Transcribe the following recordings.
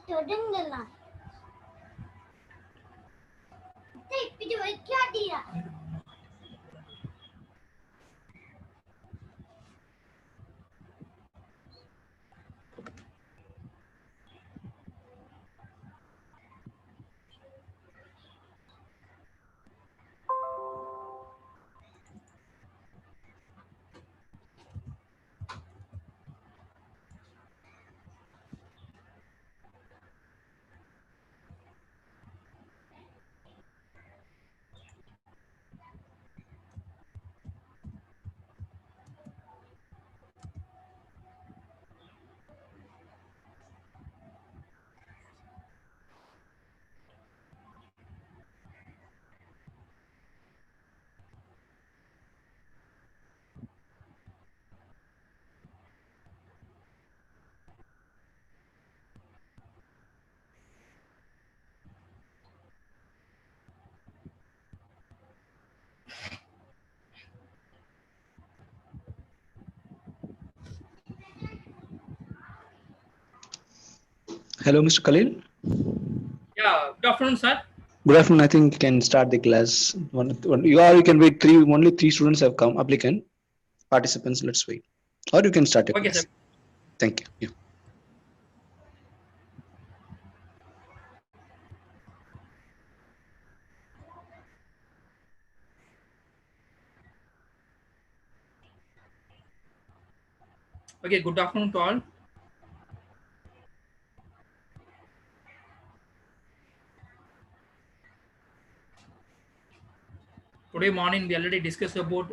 தொடங்கலாம். இப்படி வைக்காதீயா. Hello, Mr. Khalil. Yeah, good afternoon, sir. Good afternoon. I think you can start the class. You can wait. Only three students have come. Applicant, participants. Let's wait. Or you can start your Okay, class. sir. Thank you. Yeah. Okay, good afternoon to all. Today morning we already discussed about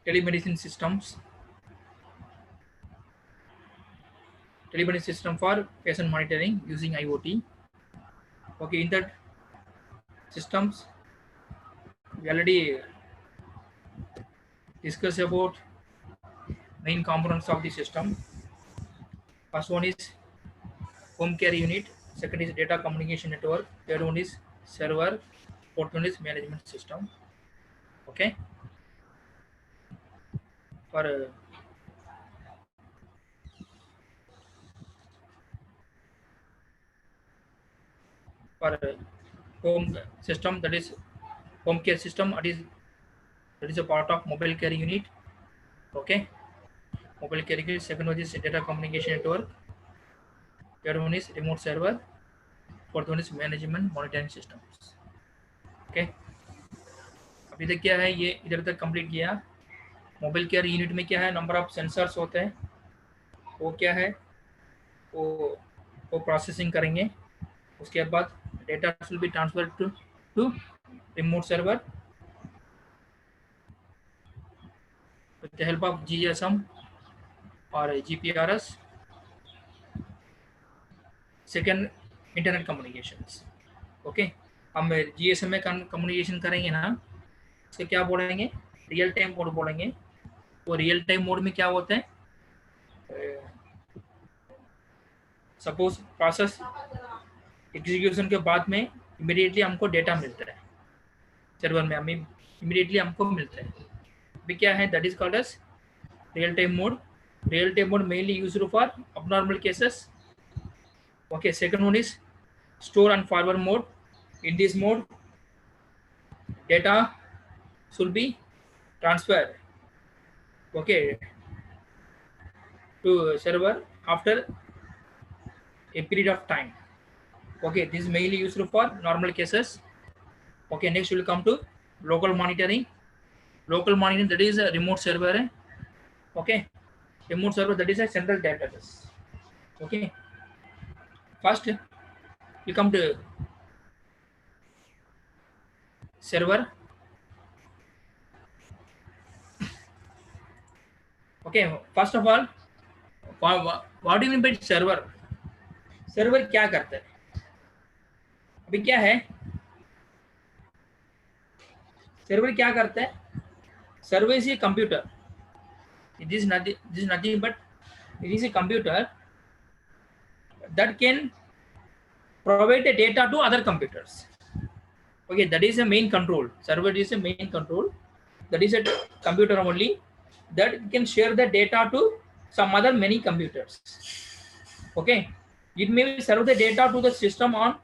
telemedicine systems. Telemedicine system for patient monitoring using IoT. Okay, in that systems we already discussed about main components of the system. First one is home care unit, second is data communication network, third one is server, fourth one is management system. Okay, for home system, that is home care system, that is a part of mobile care unit. Okay, mobile care unit. Second one is data communication network, third one is remote server, fourth one is management monitoring systems. Okay, अभी तक क्या है, ये इधर तक complete किया. Mobile care unit में क्या है, नंबर ऑफ सेंसर्स होते हैं, वो क्या है, वो प्रोसेसिंग करेंगे. उसके बाद data will be transfer to remote server with the help of GSM or GPRS. Second, internet communications. Okay, हम GSM में कम्युनिकेशन करेंगे ना, उसके क्या बोलेंगे, रियल टाइम मोड बोलेंगे. वो रियल टाइम मोड में क्या होता है, सपोज प्रोसेस एग्जीक्यूशन के बाद में इमीडिएटली हमको डेटा मिलता है सर्वर में, हमें इमीडिएटली हमको मिलता है. अभी क्या है, that is called as real time mode. Real time mode mainly used for abnormal cases. Okay, second one is store and forward mode. In this mode, data should be transferred, okay, to server after a period of time. Okay, this is mainly used for normal cases. Okay, next we will come to local monitoring. Local monitoring, that is a remote server. Okay, remote server, that is a central database. Okay, first we come to server. Okay, first of all, what do you mean by server? Server क्या करता है, अभी क्या है, server क्या करता है, server is a computer. It is nothing but it is a computer that can provide the data to other computers. Okay, that is a main control. Server is a main control. That is a computer only that can share the data to some other many computers. Okay, It may serve the data to the system on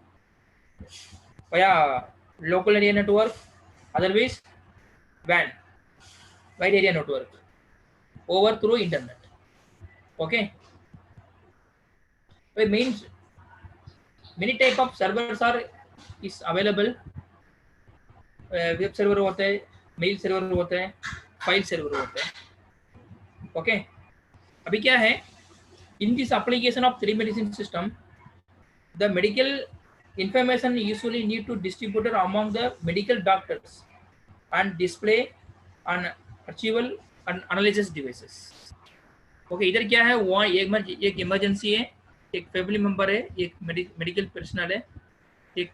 via local area network, otherwise WAN, wide area network, over through internet. Okay. It means many type of servers are is available. Web server होते हैं, mail server होते हैं, file server होते हैं. Okay. अभी क्या है, in this application of telemedicine system, the medical information usually need to distribute among the medical doctors and display on archival and analysis devices. Okay. इधर क्या है, वहाँ एक इमरजेंसी है, एक फैमिली मेंबर है, एक मेडिकल पर्सनल है, एक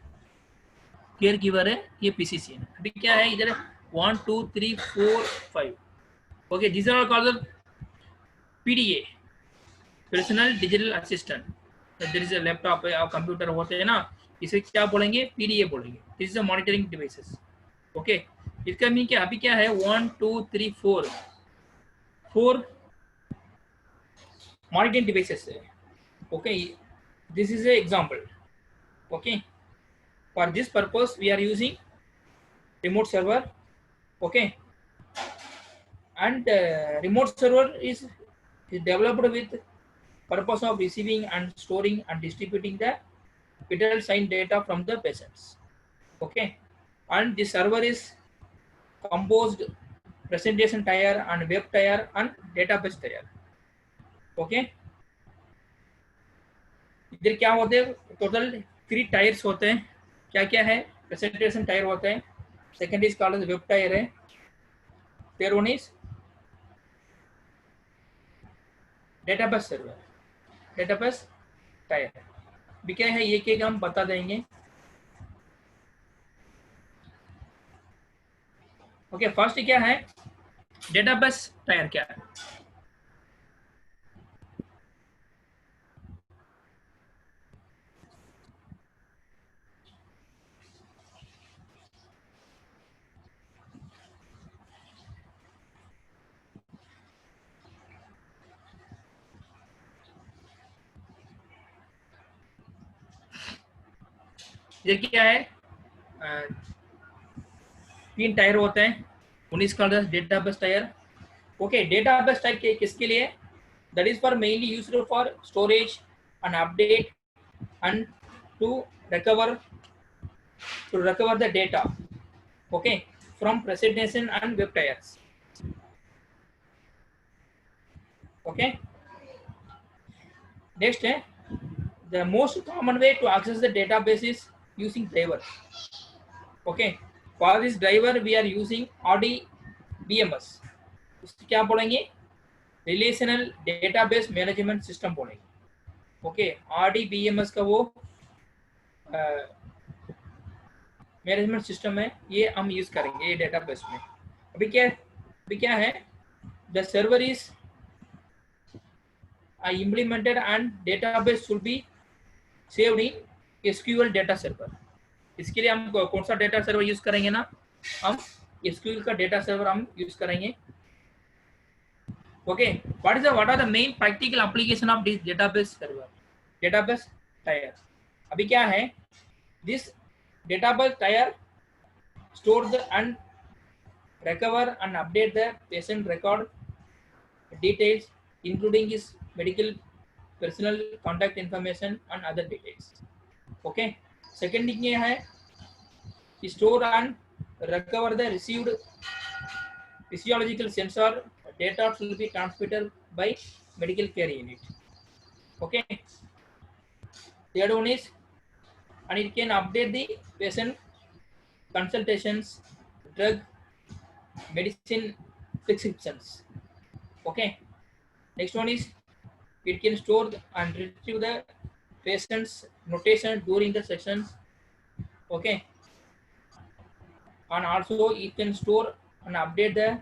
केयर गिवर है, ये पीसीसी है. अभी क्या है, इधर 1 2 3 4 5. Okay. This are called PDA, personal digital assistant. There is a laptop या कंप्यूटर होते हैं ना, इसे क्या बोलेंगे, पीडीए बोलेंगे. This is a monitoring devices. Okay. इसका मीन क्या, अभी क्या है 1 2 3 4 monitoring devices. Okay, this is an example. Okay, for this purpose we are using remote server. Okay, and remote server is developed with purpose of receiving and storing and distributing the vital sign data from the patients. Okay, and the server is composed presentation tier and web tier and database tier. Okay. इधर क्या होते हैं, total 3 tyres होते हैं. क्या क्या है, presentation tier होते हैं, second is called web tier है, third one is database server, database tier. भी क्या है, ये हम बता देंगे. ओके. फर्स्ट क्या है, डेटाबेस टायर क्या है. ये क्या है, 3 टायर होते हैं, one is called database tyre. Okay. Database tyre किसके लिए, that is for mainly used for storage and update and to recover the data, okay, from presentation and web tiers. Okay. Next, the most common way to access the database is using driver. Okay. For this driver we are using RDBMS. उसको क्या बोलेंगे, relational database management system बोलेंगे. Okay. RDBMS का वो management system है, ये हम use करेंगे ये डेटाबेस में. अभी क्या है, the server is implemented and database should be saved in SQL data server. इसके लिए हम कौन सा डेटा सर्वर यूज करेंगे ना, हम SQL का डेटा सर्वर हम यूज करेंगे. Okay. What are the main practical application of this database server, database tier. अभी क्या है, this database tier store the and recover and update the patient record details, including his medical personal contact information and other details. Okay. Second thing ये है, store and recover the received physiological sensor data will be transmitted by medical care unit. Okay. Third one is, and it can update the patient consultations, drug, medicine prescriptions. Okay. Next one is, it can store and retrieve the patient's notation during the sessions. Okay. And also it can store and update the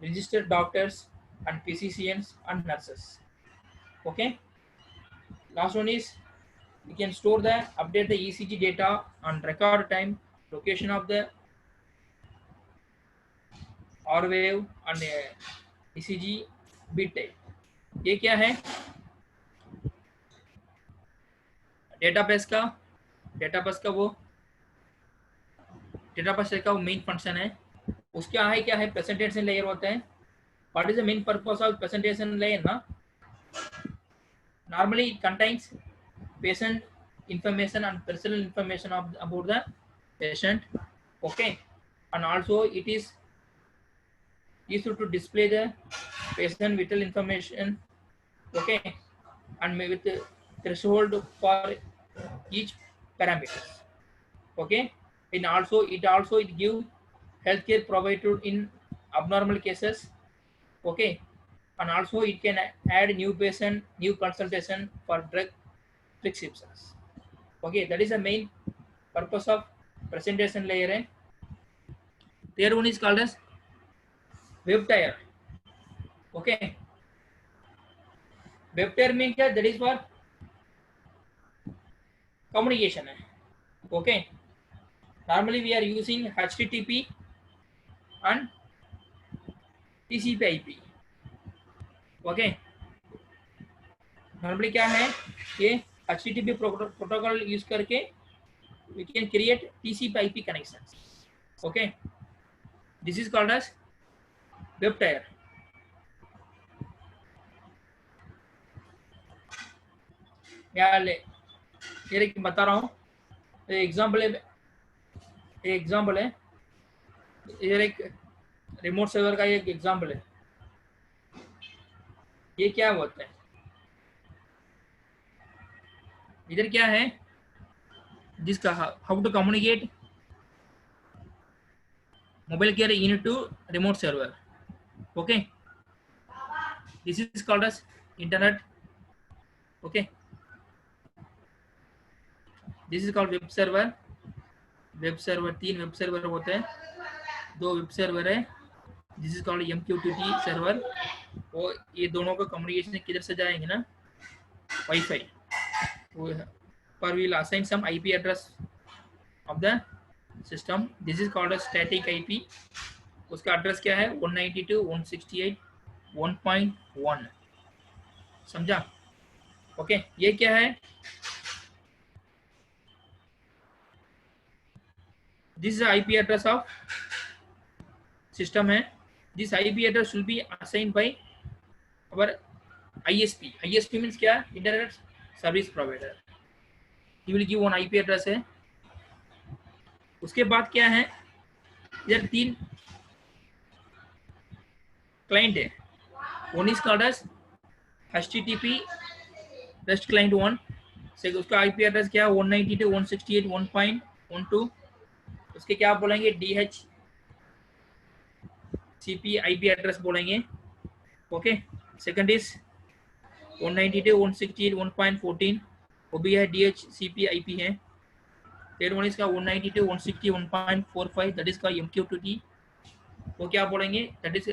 registered doctors and physicians and nurses. Okay. Last one is, you can store the update the ECG data and record time, location of the R wave and ECG beat type. ये क्या है, database का वो main function है। उसका है क्या है, प्रेजेंटेशन लेयर होता है। What is the main purpose of presentation layer ना? Normally it contains patient information and personal information about the patient. Okay, and also it is used to display the patient vital information. Okay, and with the threshold for each parameters. Okay, and also it give healthcare provided in abnormal cases. Okay, and also it can add new patient, new consultation for drug prescriptions. Okay, that is the main purpose of presentation layer. Tier 1 is called as web tier. Okay, web tier means that is for communication. Okay, normally we are using HTTP and TCP/IP. Okay, normally क्या है ये HTTP protocol use करके we can create TCP/IP connections. Okay, this is called as web tier. ये बता रहा हूँ, example है, ये एक रिमोट सर्वर का एक एग्जाम्पल है। ये क्या होता है, इधर क्या है, जिसका how to communicate mobile care unit to remote server. Okay, this is called as internet. Okay, this is called web server. तीन वेब सर्वर होते हैं, 2 वेब सर्वर है. This is called MQTT server. और ये दोनों का कम्युनिकेशन किधर से जाएंगे ना, वाईफाई पर will assign some IP address of the system. This is called static IP. उसका एड्रेस क्या है 192.168.1.1. समझा? ओके, ये क्या है, this is IP address of system है. This IP address will be assigned by our ISP. ISP means क्या, internet service provider. He will give one IP address है. उसके बाद क्या है, इधर 3 क्लाइंट है. One is called as HTTP REST client 1. से उसका IP एड्रेस क्या है 192.168.1.12. उसके क्या बोलेंगे, DHCP IP एड्रेस बोलेंगे. ओके, सेकंड इज 192.168.1.14, वो भी है DHCP IP है. थर्ड वन इसका 192.160.1.45, दैट इज का MQTT. वो क्या बोलेंगे, दैट इज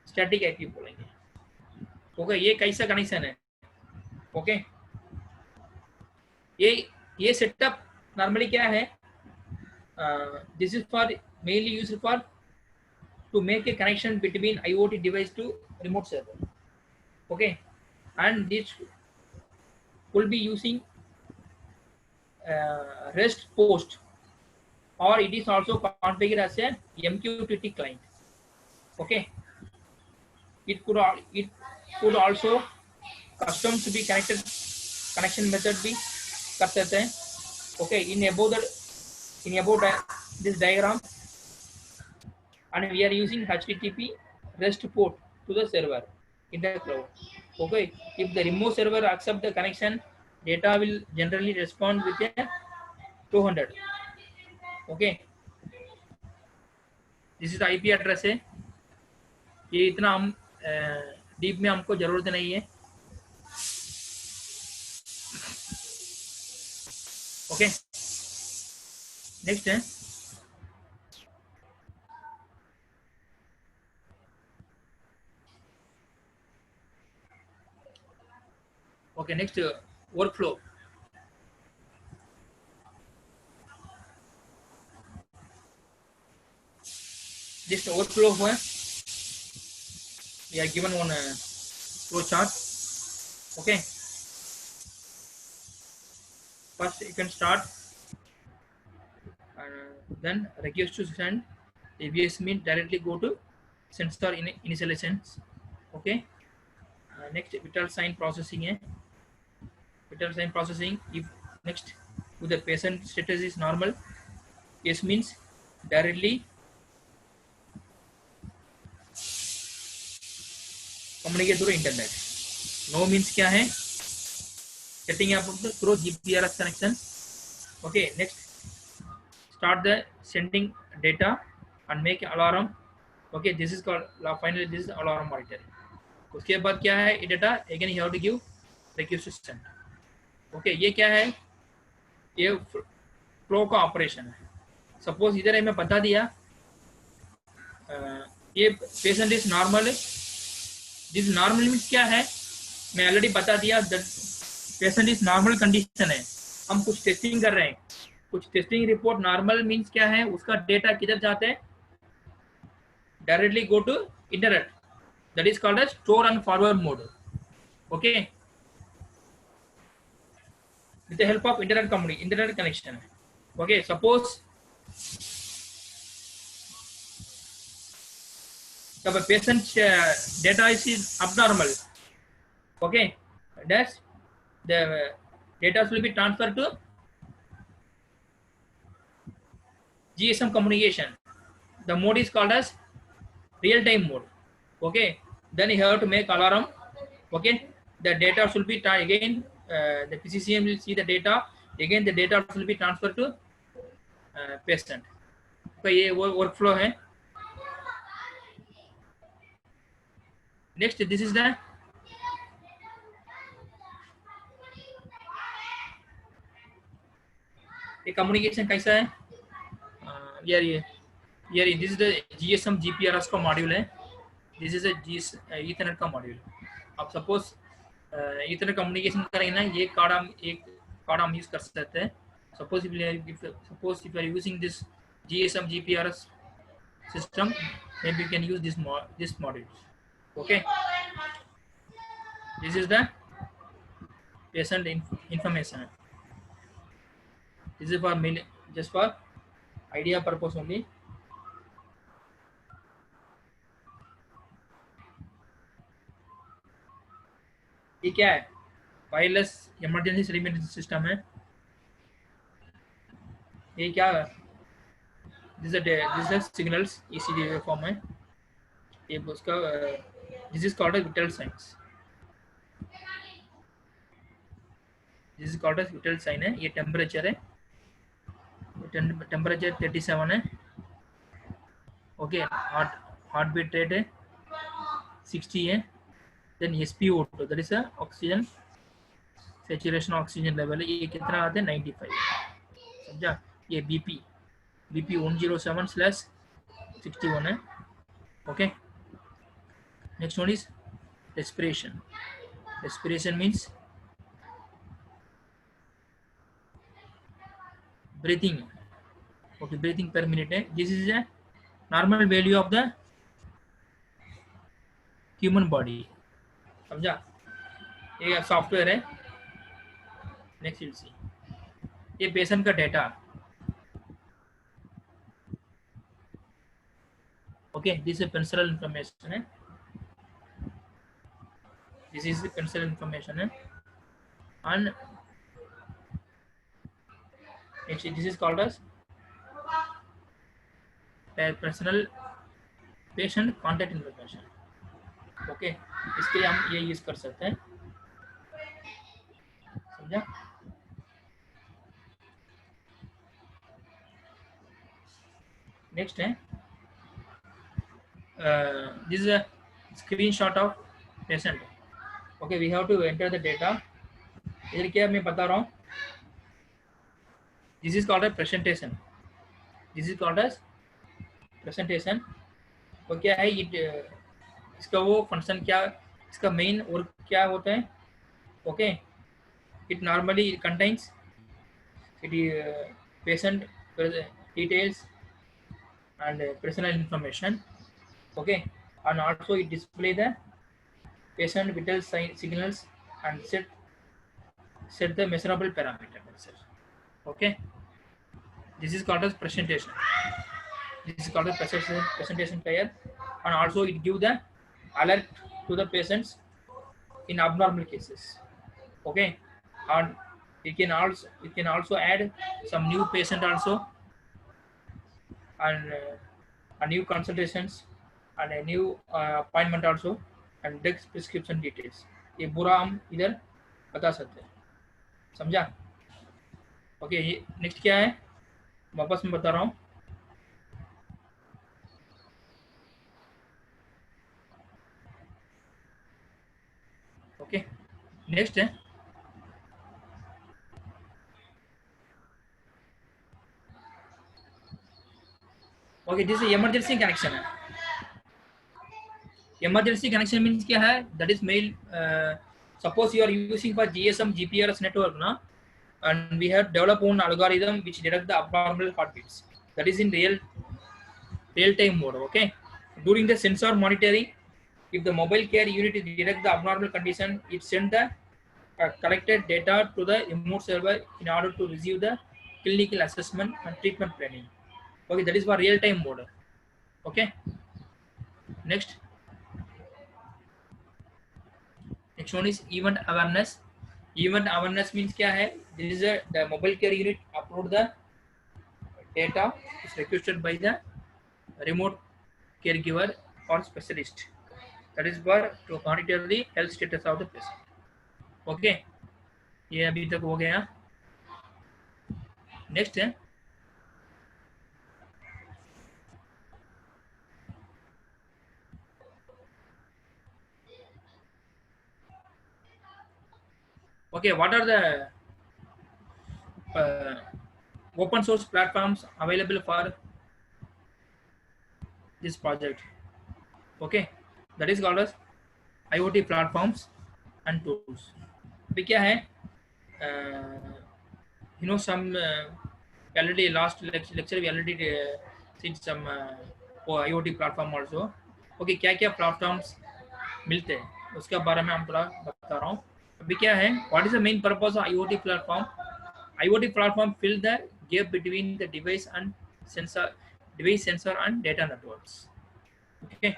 स्टैटिक IP बोलेंगे. ओके, ये कैसा कनेक्शन है. ओके, ये सेटअप नॉर्मली क्या है, this is for mainly used for to make a connection between IoT device to remote server. Okay, and this will be using REST post, or it is also configured as a MQTT client. Okay, it could also custom to be connected, connection method भी कर सकते हैं. Okay, in about this diagram, and we are using HTTP REST port to the server in the cloud. Okay, if the remote server accept the connection, data will generally respond with a 200. Okay, this is the IP address है. ये इतना हम deep में हमको जरूरत नहीं है. Okay, next है okay, next workflow. This workflow है, we are given one flow chart. Okay, first you can start, then request to send. If yes mean directly go to sensor initializations. Okay. Next vital sign processing है. Vital sign processing. If next if the patient status is normal, yes means directly communicate through internet. No means क्या है? Setting up through GPRS connection. Okay. Next start the sending data and make alarm. Okay, this is called finally this is alarm monitor. उसके बाद क्या है? Data again you have to give request to send. Okay, ये क्या है? ये flow का operation है. सपोज इधर मैं बता दिया ये patient is normal. This normal means क्या है? मैं ऑलरेडी बता दिया पेशेंट इज नॉर्मल कंडीशन है. हम कुछ टेस्टिंग कर रहे हैं, कुछ टेस्टिंग रिपोर्ट नॉर्मल मीन्स क्या है? उसका डेटा किधर जाते हैं? Directly go to internet. That is called as store and forward mode. Okay, with the help of internet connection. Okay, suppose the patient data is abnormal. Okay, that's the data will be transferred to GSM communication. The mode is called as real time mode. Okay, then you have to make alarm. Okay, the data should be again the PCCM will see the data, again the data will be transferred to patient. तो ये वो workflow है. Next, this is the ये communication कैसा है? ये this is the GSM GPRS का module है. This is a Ethernet का मॉड्यूल. आप सपोज इतने कम्युनिकेशन करेंगे ना, ये कार्ड हम यूज कर सकते हैं. Suppose if you are using this GSM GPRS system, maybe you can use this module. Okay, this is the patient information. This is for just for idea purpose only. ये क्या है? Wireless emergency surveillance system है. ये क्या है? This is signals ECD form है. ये उसका this is called as vital science. This is called as vital sign है. ये टेम्परेचर है. टेम्परेचर 37 है. ओके, हार्ट बीट रेट है 60 है. Then SpO2, that is a oxygen saturation oxygen level. ये कितना आते हैं? 95. समझा? ये BP 107/61 है. Okay. Next one is respiration. Respiration means breathing. Okay, breathing per minute है. This is a normal value of the human body. समझा? ये सॉफ्टवेयर है. Next will see. ये पेशेंट का data. Okay, this is pencil information है. This is pencil information है. And next this is called as personal patient contact information. Okay, इसके लिए हम ये यूज कर सकते हैं. समझा? नेक्स्ट है this is a screenshot of patient. Okay, we have to enter the data. इधर क्या मैं बता रहा हूँ? This is called as presentation. This is called as presentation. वो क्या है? इसका वो फंक्शन क्या, इसका मेन वर्क क्या होता है? Okay, it normally contains patient details and personal information. Okay, and also it display the patient vital signals and set the measurable parameter. Okay, this is called as presentation. This is called as presentation layer, and also it give the alert to the patients in abnormal cases. Okay, and you can also add some new patient also, and a new consultations and a new appointment also, and next prescription details. ये पूरा हम इधर बता सकते हैं, समझा? Okay, next क्या है वापस मैं बता रहा हूँ. ओके, नेक्स्ट है ओके, दिस इमरजेंसी कनेक्शन है. इमरजेंसी कनेक्शन मीन्स क्या है? That is male. Suppose you are using for GSM GPRS network na, and we have developed one algorithm which detect the abnormal heartbeats. That is in real time mode. Okay, during the sensor monitoring, if the mobile care unit detect the abnormal condition, it send the collected data to the remote server in order to receive the clinical assessment and treatment planning. Okay, that is for real time mode. Okay, next one is event awareness. Event awareness means क्या है? This is the mobile care unit upload the data is requested by the remote caregiver or specialist. That is for to monitor the health status of the patient. Okay, ये अभी तक हो गया. Next है okay, what are the open source platforms available for this project? Okay, that is called as IoT platforms and tools. अभी क्या है? You know some already last lecture we already seen some IoT platform also. Okay, क्या क्या platforms मिलते हैं उसके बारे में हम थोड़ा बता रहा हूँ. अभी क्या है? What is the main purpose of IoT platform? IoT platform fill the gap between the device sensor and data networks. Okay,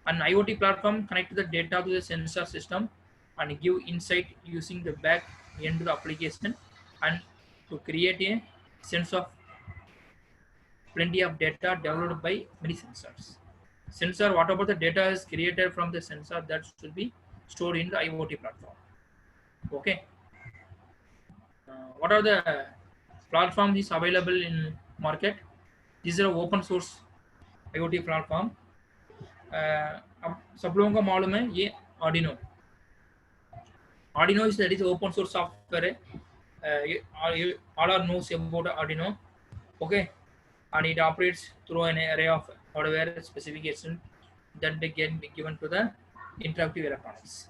an IoT platform connect the data to the sensor system and give insight using the back end to the application and to create a sense of plenty of data developed by many sensors. Sensor, whatever the data is created from the sensor, that should be stored in the IoT platform. Okay. What are the platforms is available in market? These are open source IoT platform. अब सब लोगों का मालूम है ये Arduino. Arduino is that is open source software. All are knows about Arduino. Okay, and it operates through an array of hardware specifications that they get given to the interactive electronics.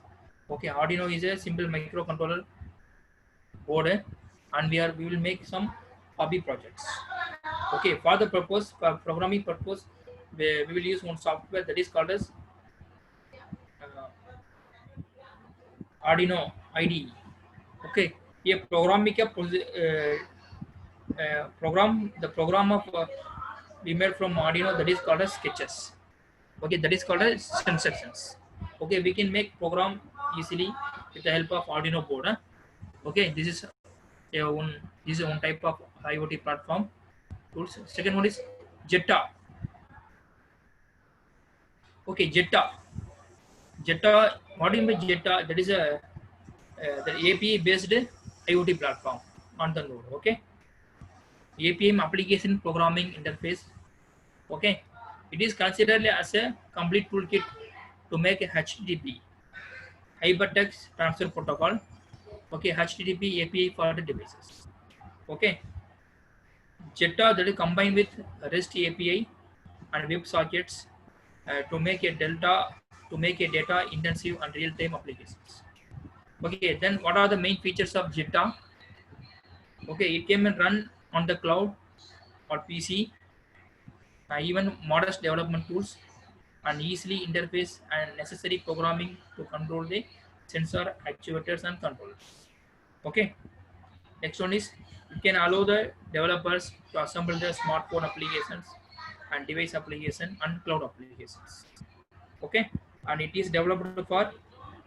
Okay, Arduino is a simple microcontroller board, and we will make some hobby projects. Okay, for the purpose, for programming purpose, we will use one software that is called as Arduino IDE. Okay, ये program में क्या the program of we made from Arduino that is called as sketches. Okay, that is called as instructions. Okay, we can make program easily with the help of Arduino board. Huh? Okay, this is one type of IoT platform tools. Second one is Jetta. Okay, Jetta. What do you mean Jetta? That is a the API based IoT platform on the node. Okay, API application programming interface. Okay, it is considered as a complete toolkit to make a HTTP hypertext transfer protocol. Okay, HTTP API for the devices. Okay, Jetta that is combined with REST API and WebSockets to make a data intensive and real time applications. Okay, then what are the main features of Jetta? Okay, it can run on the cloud or PC, even modest development tools, and easily interface and necessary programming to control the sensor, actuators, and controllers. Okay, next one is You can allow the developers to assemble their smartphone applications and device application and cloud applications. Okay, and it is developed for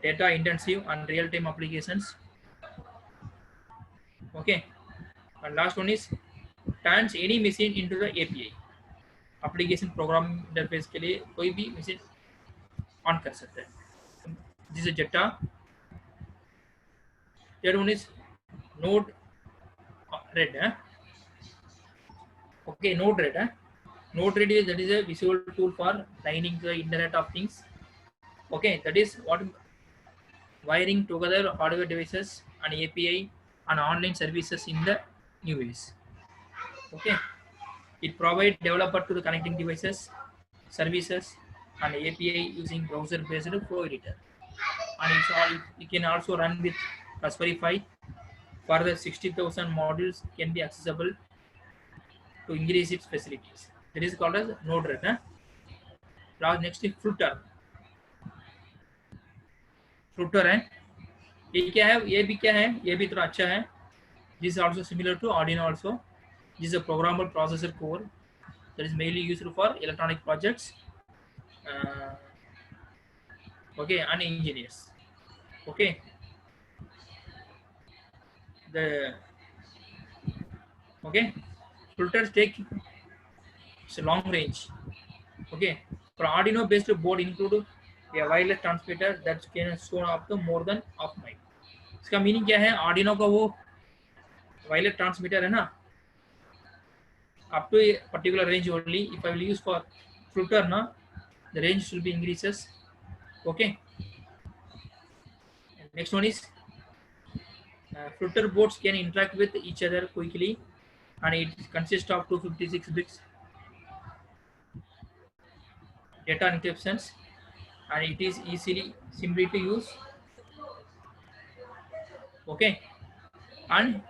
data intensive and real time applications. Okay, and last one is turns any machine into the API. Application program interface के लिए कोई भी machine on कर सकता है. This is zeta. Third one is Node Red. Okay, Node Red. Node Red is that is a visual tool for lining the Internet of Things. Okay, that is what wiring together hardware devices and API and online services in the new ways. Okay, it provides developer to the connecting devices, services, and API using browser-based Flow editor. And it's all it can also run with Raspberry Pi. Further, 60,000 modules can be accessible to increase its facilities. That is called as Node-RED. Next is Flutter. Flutter है. ये क्या है? ये भी क्या है? ये भी थोड़ा अच्छा है. This is also similar to Arduino also. This is a programmable processor core that is mainly used for electronic projects. Okay, and engineers. Okay. Okay, filters take it's a long range. Okay, for Arduino based board include a wireless transmitter that can show up to more than half mile. इसका meaning क्या है? Arduino का वो wireless transmitter है ना, up to a particular range only. If I will use for filter na, the range will be increases. Okay. And next one is filter boards can interact with each other quickly, and it consists of 256 bits data encryptions, and it is simply to use. Okay, and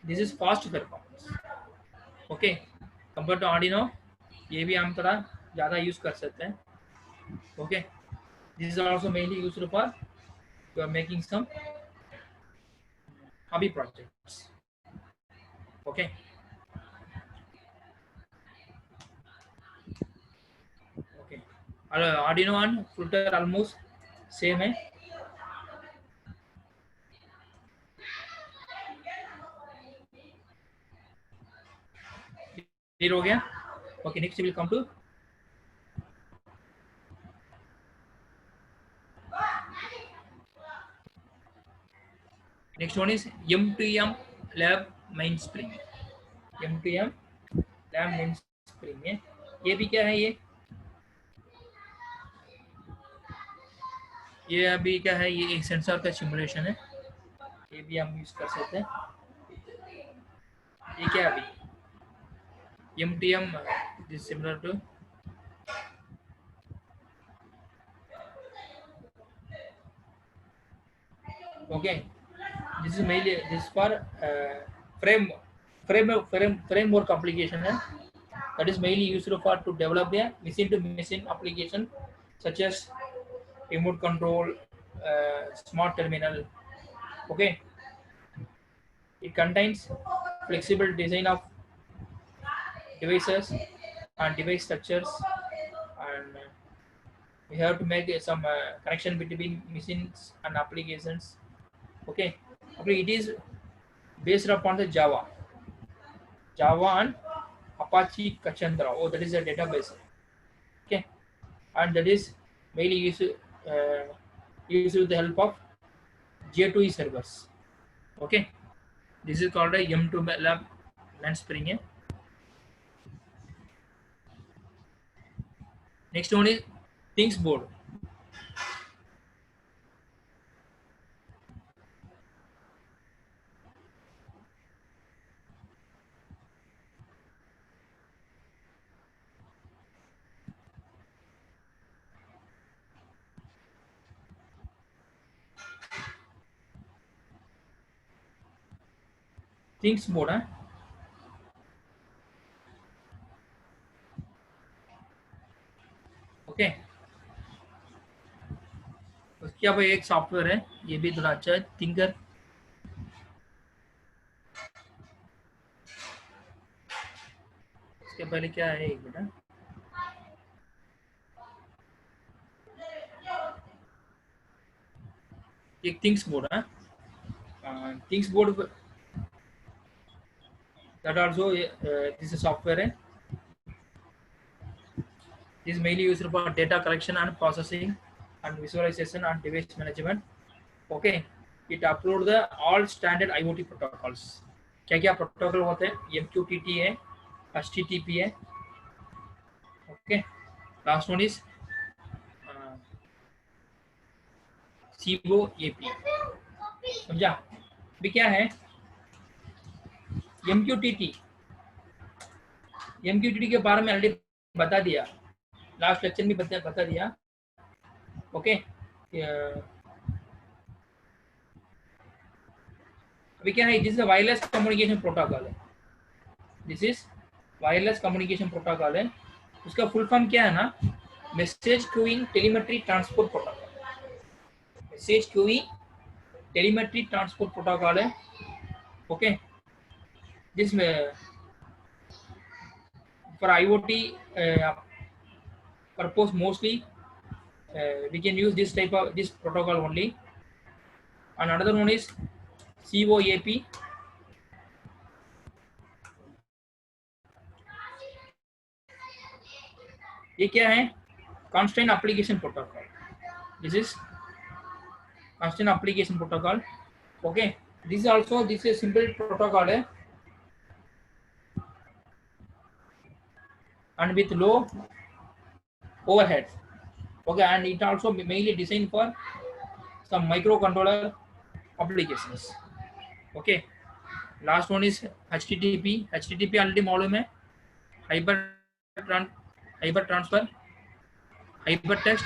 this is fast performance. Okay, compared to Arduino, ये भी हम थोड़ा ज़्यादा use कर सकते हैं. Okay, this is also mainly used for you are making some hobby projects. Okay. Okay. Arduino and Flutter almost same है. Clear हो गया? Okay, next we will come to next one is M2M Lab Mainspring. M2M Lab Mainspring है. ये भी क्या है? ये अभी क्या है? ये एक सेंसर का सिमुलेशन है. ये भी हम यूज कर सकते हैं. ये क्या अभी? MTM is similar to okay. This is mainly this for framework application that is mainly used for to develop a machine-to-machine application such as remote control, smart terminal. Okay, it contains flexible design of devices and device structures, and we have to make some connection between machines and applications. Okay, it is based upon the Java and Apache Cassandra. Oh, that is a database. Okay, and that is mainly used with the help of J2E servers. Okay, this is called a M2 Lab Mainspring. Next one is Things board. Things board है. Okay, उसके अब एक software है, ये भी थोड़ा अच्छा है, थिंकर. पहले क्या है एक मिनट, एक थिंग्स बोर्ड है, things board that also this is software है, this is mainly used for data collection and processing and visualization and device management. Okay, it upload the all standard IoT protocols. क्या क्या protocol होते हैं? MQTT है, HTTP है. Okay, last one is COAP. समझा? अभी क्या है? MQTT के बारे में ऑलरेडी बता दिया, लास्ट लेक्चर में बता दिया. ओके, अभी क्या है? This is wireless communication protocol है. This is wireless communication protocol है. उसका फुल फॉर्म क्या है ना? Message queuing telemetry transport protocol. Message queuing telemetry transport protocol है. ओके, जिसमें for IoT purpose mostly we can use this type of this protocol only. And another one is COAP. ये क्या है? Constraint Application Protocol. This is Constraint Application Protocol. Okay, this is also this is simple protocol है, and with low overhead. Okay, and it also mainly designed for some microcontroller applications. Okay, last one is HTTP. HTTP already मालूम है, hyper transfer hypertext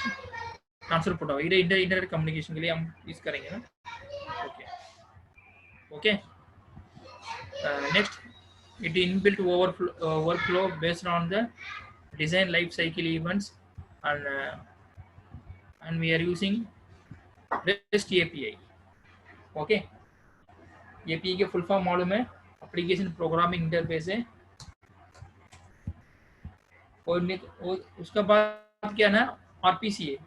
transfer protocol. ये internet communication के लिए हम use करेंगे ना. Okay, next, it inbuilt workflow based on the design life cycle events, and we are using REST API. Okay, API के full form मालूम है? एप्लीकेशन प्रोग्रामिंग इंटरफेस है. और उसका बाद क्या ना? RPC है.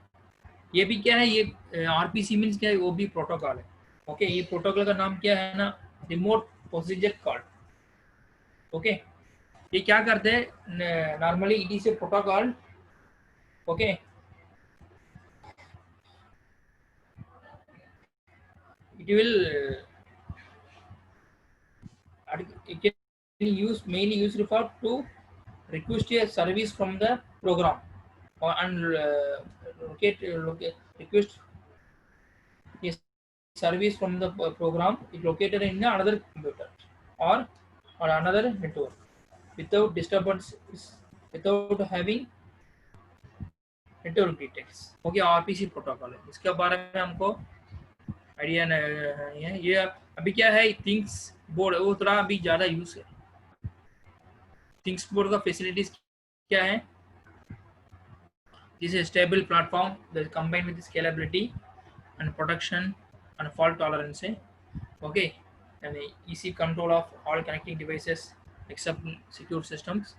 ये भी क्या है? ये RPC मीन्स क्या है? वो भी प्रोटोकॉल है. ओके, ये प्रोटोकॉल का नाम क्या है ना? Remote procedure call. ओके, ये क्या करते हैं? Normally it is a protocol. Okay, it will it can use mainly used for to request a service from the program, or and request a service from the program is located in another computer or another network without disturbance, without having network details. Okay, RPC protocol है. इसके बारे में हमको idea नहीं है. ये अभी क्या है? थिंग्स बोर्ड वो थोड़ा अभी ज़्यादा यूज है. थिंग्स बोर्ड का फैसिलिटीज क्या है? This is stable platform that combined with scalability and protection and fault tolerance. Okay, and easy control of all connecting devices except secure systems,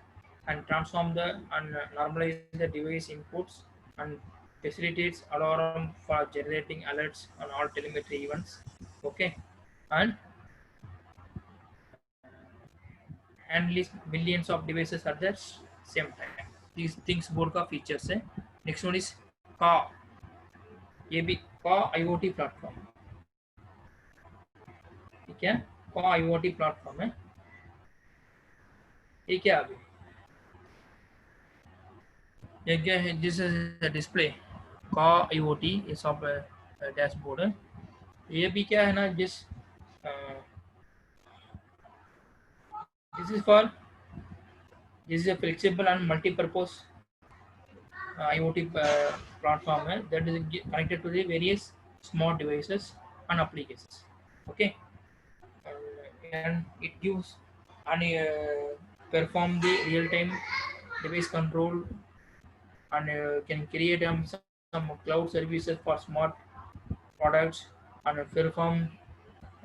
and transform the and normalize the device inputs and facilitates alarm for generating alerts on all telemetry events. Okay, and handles millions of devices at the same time. These things board का features है. Next one is का, ये भी का IoT platform. ठीक है, का IoT platform है. ये क्या अभी? ये क्या है? दिस इज डिस्प्ले का IoT. ये सब डैशबोर्ड है. ये भी क्या है ना? This is for this is a flexible and multi-purpose IoT platform that is connected to the various smart devices and applications. Okay, and it gives and perform the real-time device control, and can create some cloud services for smart products and perform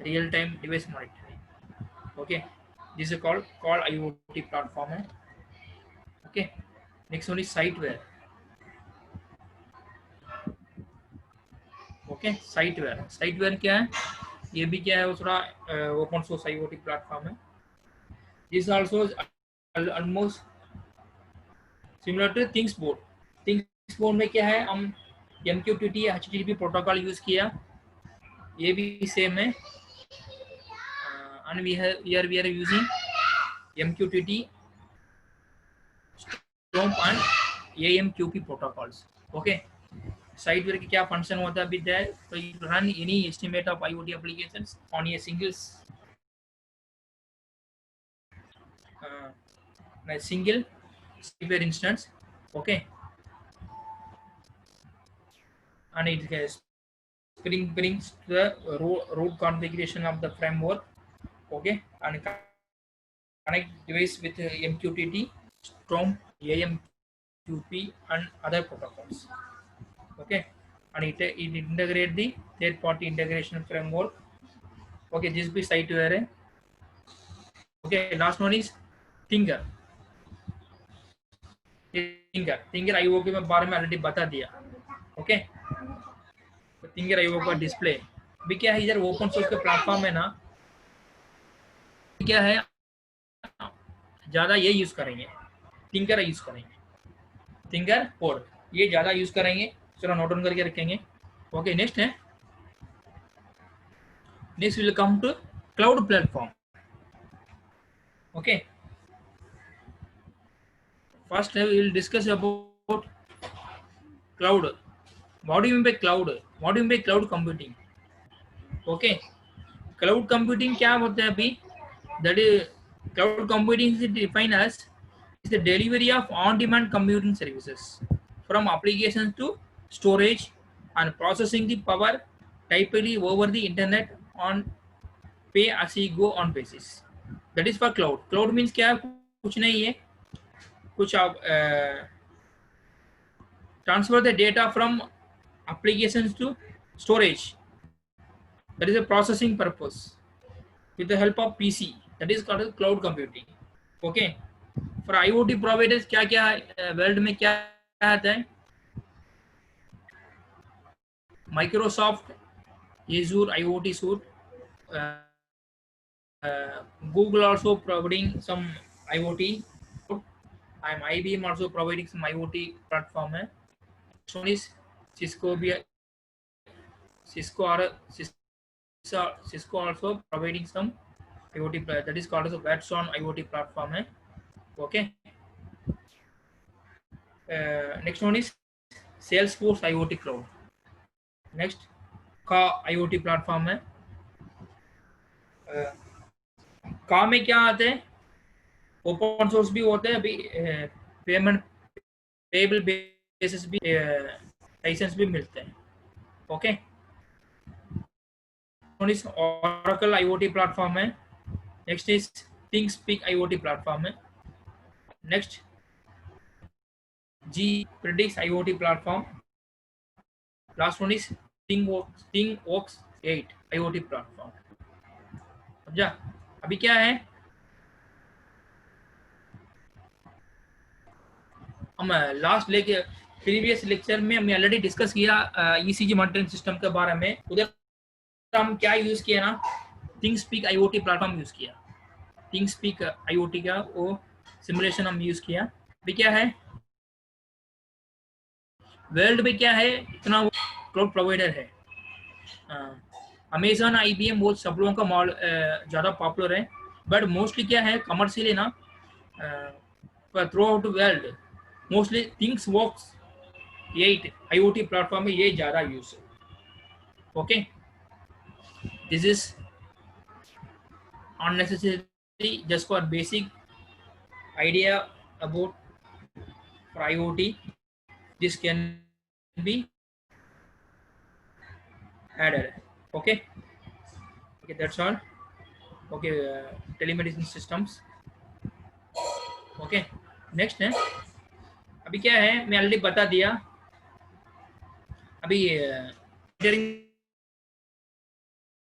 real-time device monitoring. Okay, this is called IoT platform. Okay, next one is SiteWhere. Okay, SiteWhere क्या है? ये भी क्या है, वो थोड़ा open source IoT platform है. This also almost similar to ThingsBoard. ThingsBoard में क्या है, हम MQTT HTTP प्रोटोकॉल यूज किया, ये भी सेम है. And here we are using MQTT, STOMP and AMQP protocols. Okay. साइटवेयर की क्या फंक्शन होता है अभी देयर, तो you run any estimate of IoT applications on a single saitware instance. Okay, and it brings the root configuration of the framework. Okay, and connect device with MQTT, STOMP, AMQP and other protocols. Okay, and it integrate the third party integration framework. Okay, this be साइटवेयर है. Okay, last one is thinker. Thinker IO के बारे में already बता दिया. Okay, thinker IO का display भी क्या है, इधर ओपन सोर्स के प्लेटफॉर्म है ना, क्या है ज्यादा ये यूज करेंगे, थिंकर यूज करेंगे, थिंकर कोड ये ज्यादा यूज करेंगे. चलो नोट डाउन करके रखेंगे. Okay, next will come to cloud platform. Okay, first we will discuss about cloud. What do you mean by cloud? What do you mean by cloud computing? Okay, cloud computing क्या होता है अभी? That is, cloud computing is defined as is the delivery of on-demand computing services from applications to storage and processing the power typically over the internet on pay as you go on basis. That is for cloud. Cloud means क्या? कुछ नहीं है, कुछ आप transfer the data from applications to storage. That is a processing purpose with the help of PC. That is called cloud computing. Okay, for IoT providers क्या क्या world में क्या आता है? Microsoft Azure IoT suite, Google also providing some IoT, and IBM also providing some IoT platform है. One is Cisco भी, Cisco also providing some IoT, that is called as a Watson IoT platform है. Okay, next one is Salesforce IoT cloud. Next का IoT platform है. का में क्या आते हैं? ओपन सोर्स भी होते हैं, अभी पेमेंट पेबल बेसिस भी लाइसेंस भी मिलते हैं. ओके, Oracle IoT प्लेटफॉर्म है. Next is ThingSpeak IoT platform है. Next Predix IoT platform. Last one is ThingWorx 8 IoT platform. समझा? अभी क्या है, हम लास्ट लेके प्रीवियस लेक्चर में हमने ऑलरेडी डिस्कस किया ECG मॉनिटरिंग सिस्टम के बारे में. उधर हम क्या यूज किया ना, थिंगस्पीक IoT प्लेटफॉर्म यूज किया. थिंगस्पीक IoT का वो सिमुलेशन हम यूज किया. अभी क्या है, वर्ल्ड में क्या है, इतना क्लाउड प्रोवाइडर है. अमेजन IBM वो सब लोगों का मॉडल ज़्यादा पॉपुलर है, बट मोस्टली क्या है कमर्शियली ना throughout world mostly ThingWorx 8 IoT platform में ये ज़्यादा यूज है. Okay, this is unnecessary just for basic idea about for IoT. This can be added. Okay, that's all. Okay, telemedicine systems. Okay, next है, अभी क्या है मैं already बता दिया. अभी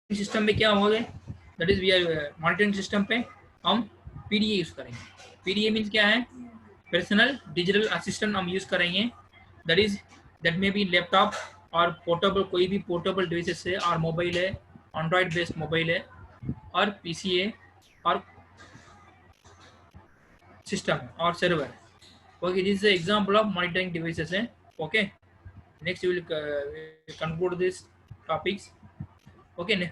सिस्टम में क्या हो गए, that is we are monitoring system पे हम PDA यूज करेंगे. PDA मीन्स क्या है, पर्सनल डिजिटल असिस्टेंट हम यूज करेंगे, दैट मे बी लैपटॉप और पोर्टेबल, कोई भी पोर्टेबल डिवाइसेस है, और मोबाइल है, एंड्रॉयड बेस्ड मोबाइल है, और पीसी है, और सिस्टम और server. Okay, this is an example of monitoring devices है. Okay, next we will conclude this topics. Okay,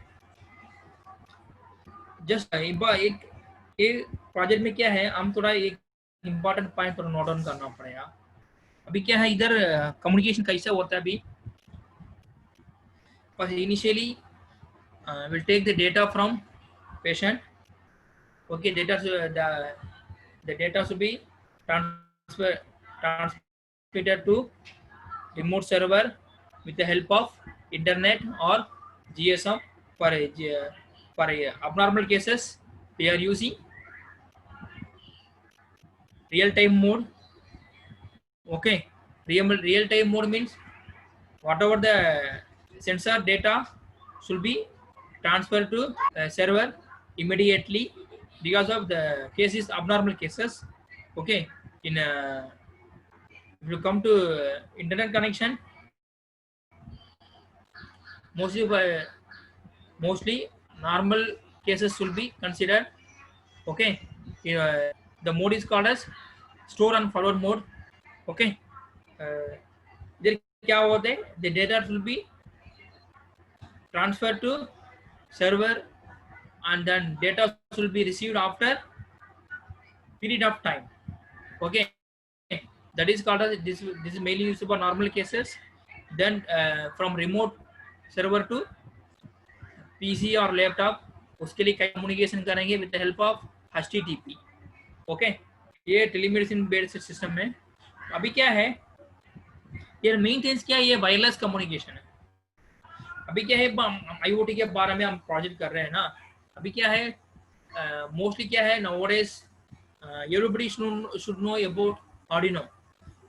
just एक प्रोजेक्ट में क्या है, हम थोड़ा एक इम्पोर्टेंट पॉइंट पर नोट डाउन करना पड़ेगा. अभी क्या है, इधर कम्युनिकेशन कैसा होता है अभी. Initially will take the data from patient. Okay, the data should be transmitted to remote server with the help of internet or GSM. For abnormal cases we are using real time mode. Okay, real time mode means whatever the sensor data should be transferred to server immediately because of the cases, abnormal cases. Okay, in if you come to internet connection, mostly normal cases will be considered. Okay, the mode is called as store and forward mode. Okay, इधर क्या होता है, the data will be transferred to server and then data will be received after period of time. Okay, that is called as this is mainly used for normal cases. Then from remote server to PC और laptop, उसके लिए communication करेंगे with the help of HTTP. Okay, ये telemedicine based system में. अभी क्या है, ये मेन थिंग्स क्या है, ये वायरलेस कम्युनिकेशन है. अभी क्या है, IoT के बारे में हम प्रोजेक्ट कर रहे हैं ना. अभी क्या है, मोस्टली क्या है, nowadays everybody should know about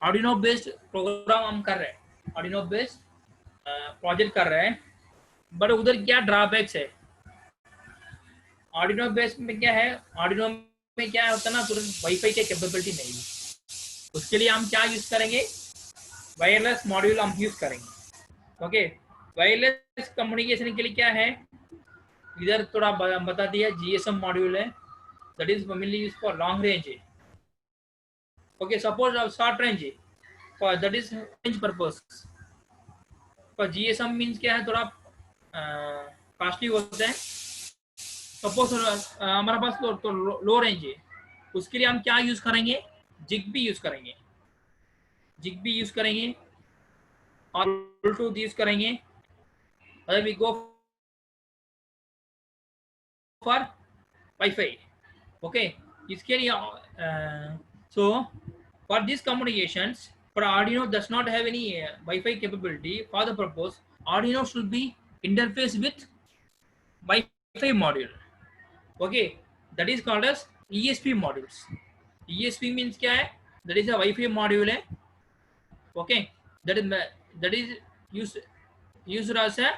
Arduino based program हम कर रहे हैं, Arduino बेस्ड प्रोजेक्ट कर रहे हैं. बट उधर क्या ड्रॉबैक्स है, Arduino बेस्ड में क्या है, Arduino में क्या होता है ना, तुरंत वाईफाई की कैपेबिलिटी नहीं है. उसके लिए हम क्या यूज करेंगे, वायरलेस मॉड्यूल हम यूज करेंगे. ओके, वायरलेस कम्युनिकेशन के लिए क्या है, इधर थोड़ा बता दिया, GSM मॉड्यूल है, that is mainly use for long range. Okay, suppose short range for that is range purpose. पर GSM मीन्स क्या है, थोड़ा कॉस्टली होता है. सपोज हमारे पास तो लो रेंज है, उसके लिए हम क्या यूज करेंगे, जिगबी यूज करेंगे, और ब्लूटूथ यूज करेंगे. अगर we go for wifi. Okay, इसके लिए so for this communications, for Arduino does not have any Wi-Fi capability. For the purpose, Arduino should be interface with Wi-Fi module. Okay, that is called as ESP modules. ESP means क्या है, that is a Wi-Fi module है. Okay, that is used as a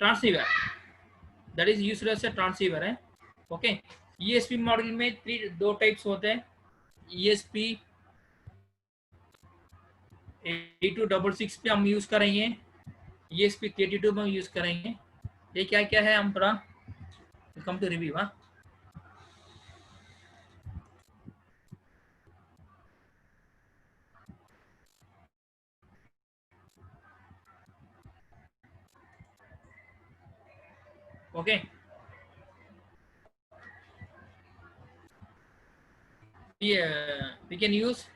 transceiver. That is used as a transceiver है. Okay, ESP module में दो types होते हैं. ESP 8266 पे हम यूज करेंगे, ESP 32 में यूज करेंगे. ये क्या क्या है, हम थोड़ा कम टू रिव्यू. हाँ, okay, we can use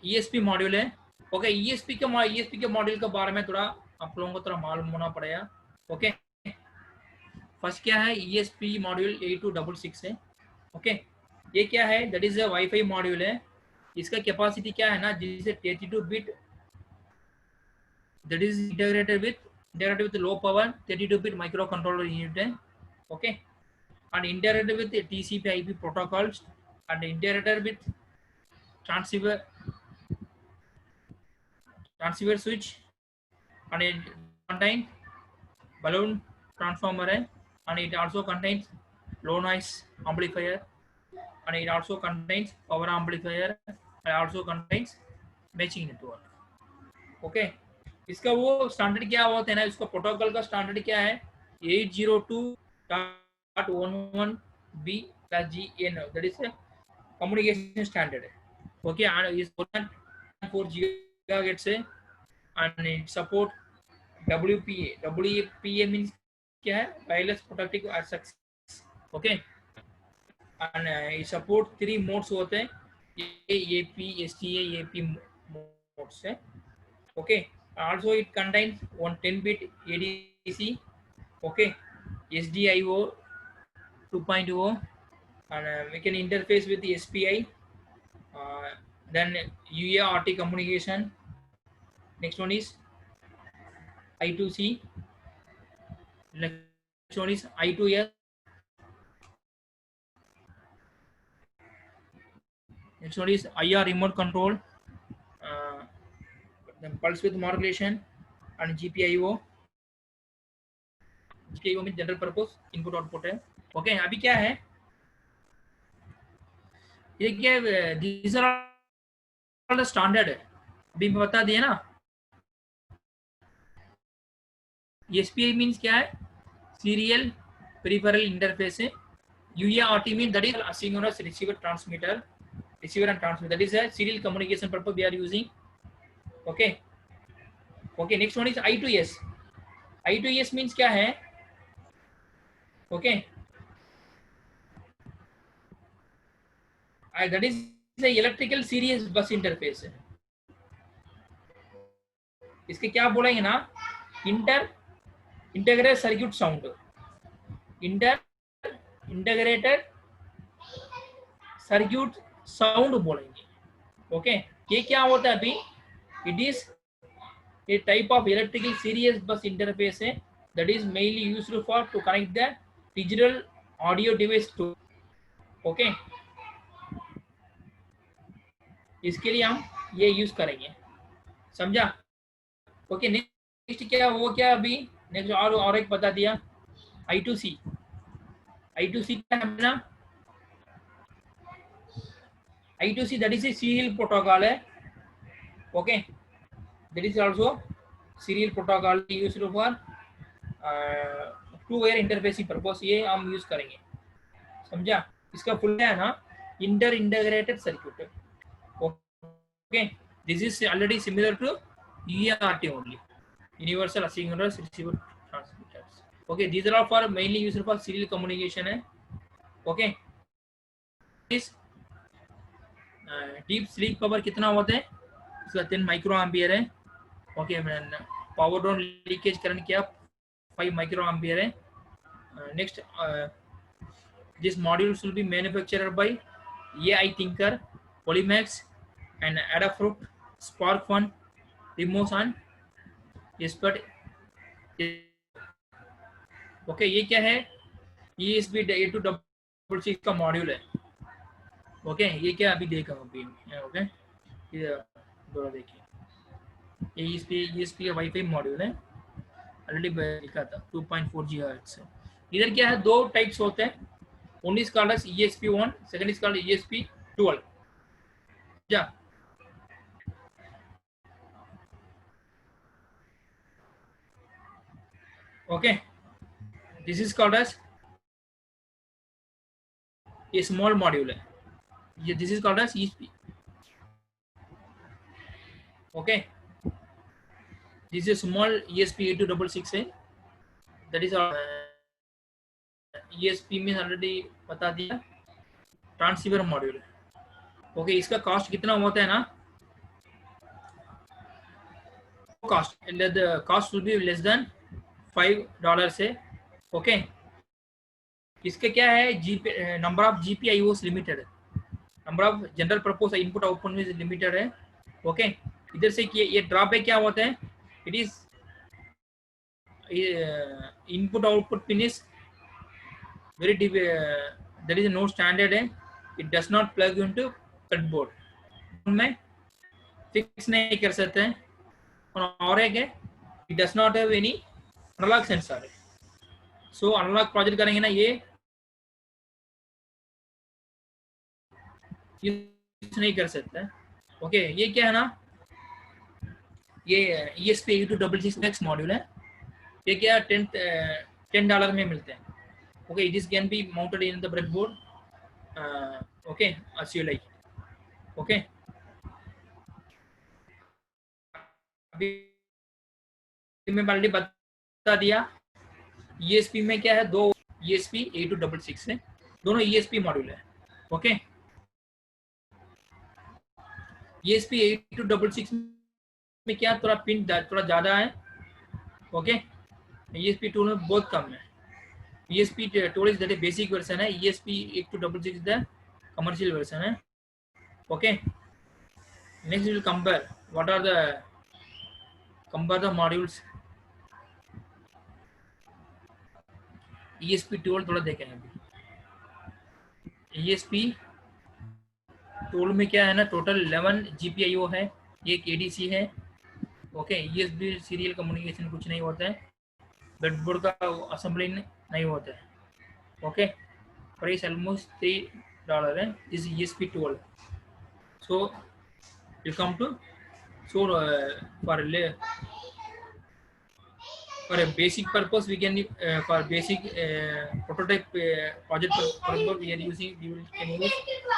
ESP module है. ओके, ESP के मॉड्यूल के बारे में थोड़ा आप लोगों को थोड़ा मालूम होना पड़ेगा. ओके, फर्स्ट क्या है, ESP मॉड्यूल 8266 है. ओके, ये क्या है, that is a wifi module है. इसका कैपेसिटी क्या है ना, जिसे 32 bit, that is integrated with low power 32 bit microcontroller unit है. Okay, and integrated with TCP/IP protocols and integrated with transceiver switch, and it contains balloon transformer and it also contains low noise amplifier and it also contains power amplifier and also contains matching network. Okay इसका वो standard क्या होता है ना, इसका protocol का standard क्या है 802.11b/gn, that is communication standard है. ओके एंड इज 4 गीगाहर्ट्ज है and it support WPA. WPA means क्या है, wireless protective access. Okay and it support 3 modes होते हैं, AP, STA, AP मोड्स है. Okay, also it contains one 10-bit ADC, okay, SDIO 2.0, and we can interface with the SPI, then UART communication. Next one is I2C, next one is I2S, next one is IR remote control, then pulse width modulation and GPIO. GPIO में general purpose input output है. Okay अभी क्या है, ये क्या है, this are all standard है. अभी मैं बता दिया ना. SPI मींस क्या है, सीरियल पेरिफेरल इंटरफेस है. UART means that is asynchronous receiver transmitter, receiver and transmitter, that is a serial communication purpose we are using. Okay, okay, next one is I2S. I2S means क्या है, okay, that is the electrical series bus interface है. इसके क्या बोलेंगे ना, integrated circuit sound, integrated circuit sound बोलेंगे. Okay ये क्या होता है अभी, it is a type of electrical series bus interface है, that is mainly used for to connect the digital audio device to. Okay इसके लिए हम ये यूज करेंगे, समझा. ओके नेक्स्ट क्या वो क्या अभी नेक्स्ट और एक बता दिया I2C. I2C क्या है ना, I2C that is a serial protocol है. Okay that is also serial protocol used for two-way interfacing purpose. ये हम यूज करेंगे, समझा. इसका फुल है ना integrated circuit. Okay this is already similar to UART only, universal asynchronous receiver transmitters. Okay these are all for mainly used for serial communication है. Okay इस deep sleep cover कितना होता है, इसका 10 माइक्रो एम्पियर है. Okay power down leakage current क्या 5 micro ampere है. Next this modules will be manufactured by AI Thinker, Polymax and Adafruit, SparkFun, Rimos and Expert. Okay ये क्या है, ESP 8266 का मॉड्यूल है. ओके ये क्या अभी देखा अभी. ओके ये दोबारा देखिए, ESP का वाईफाई मॉड्यूल है, ऑलरेडी लिखा था 2.4 GHz है. इधर क्या है, दो टाइप्स होते हैं, one is called as ESP1, second is called ESP12. या okay this is called as ये स्मॉल मॉड्यूल है, ये this is called as ESP. Okay this is small ESP 8266 है, दैट इज ESP में ऑलरेडी बता दिया ट्रांसीवर मॉड्यूल है. Okay इसका कॉस्ट कितना होता है ना, cost will be less than $5 है. ओके इसके क्या है, नंबर ऑफ GPIOs लिमिटेड है, number of general purpose input output में लिमिटेड है. ओके इधर से ये ड्रॉबैक क्या होता है, it is input output pin is very there is no standard है, it does not plug into breadboard में फिक्स नहीं कर सकते हैं. और एक है it does not have any analog sensor है. सो एनालॉग प्रोजेक्ट करेंगे ना, ये यूज नहीं कर सकते। ओके, ये क्या है ना, ये ESP8266 नेक्स्ट मॉड्यूल है। ये क्या $10 में मिलते हैं। Okay, it is can be mounted in the breadboard. Okay, as you like। Okay, अभी मैं ऑलरेडी बता दिया। ESP में क्या है, दो ESP8266 है, दोनों ESP मॉड्यूल है। ओके, ESP8266 में क्या थोड़ा पिन थोड़ा ज्यादा है। ओके, ESP2 में बहुत कम है। ESP12 is the basic version है, ESP8266 the commercial version है। Okay, next we will compare what are the modules। ESP12 थोड़ा देखेंगे अभी। ESP12 में क्या है ना, टोटल 11 GPIO है, एक ADC है। ओके, USB सीरियल कम्युनिकेशन कुछ नहीं होता है, ब्रेडबोर्ड का असेंबली नहीं होता है। ओके, प्राइस ऑलमोस्ट $3 है, this ESP12। So you come to, so for a basic purpose we can for basic prototype project purpose we can use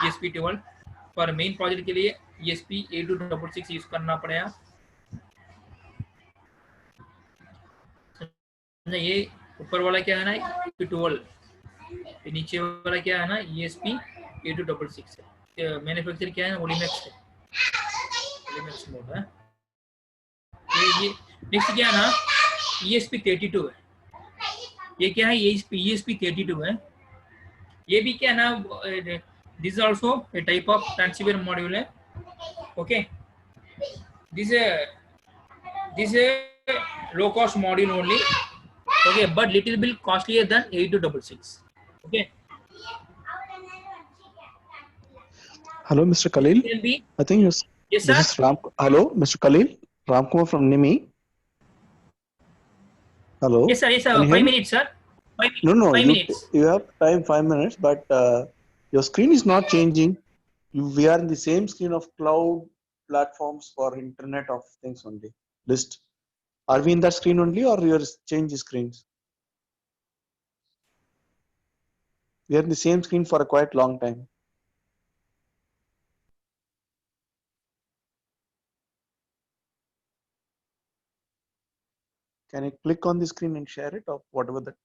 ESP12। for main project के लिए ESP8266 यूज करना पड़ेगा। ये ऊपर वाला क्या है ना ESP12, नीचे वाला क्या है ना ESP8266 है। मैन्युफैक्चर क्या है, ओलिमेक्स है, ओलिमेक्स मोड है। ये नेक्स्ट क्या है ना, ESP32 है। ये क्या है, ESP32 है। ये भी क्या है ना, this also a type of transceiver module है। Okay, this low cost module only. Okay, but little bit costlier than 8266। Okay, Hello, Mr. Khalil. will be, I think yes this sir, is Ram. Hello, Mr. Khalil. Ramkumar from NIMI. Hello. yes sir, Can you hear 5 me? minutes sir, No, no. 5 You minutes। you have time 5 minutes, but your screen is not changing. We are in the same screen of cloud platforms for Internet of Things only list. Are we in that screen only, or you are change the screens? We are in the same screen for a quite long time. Can I click on the screen and share it, or whatever that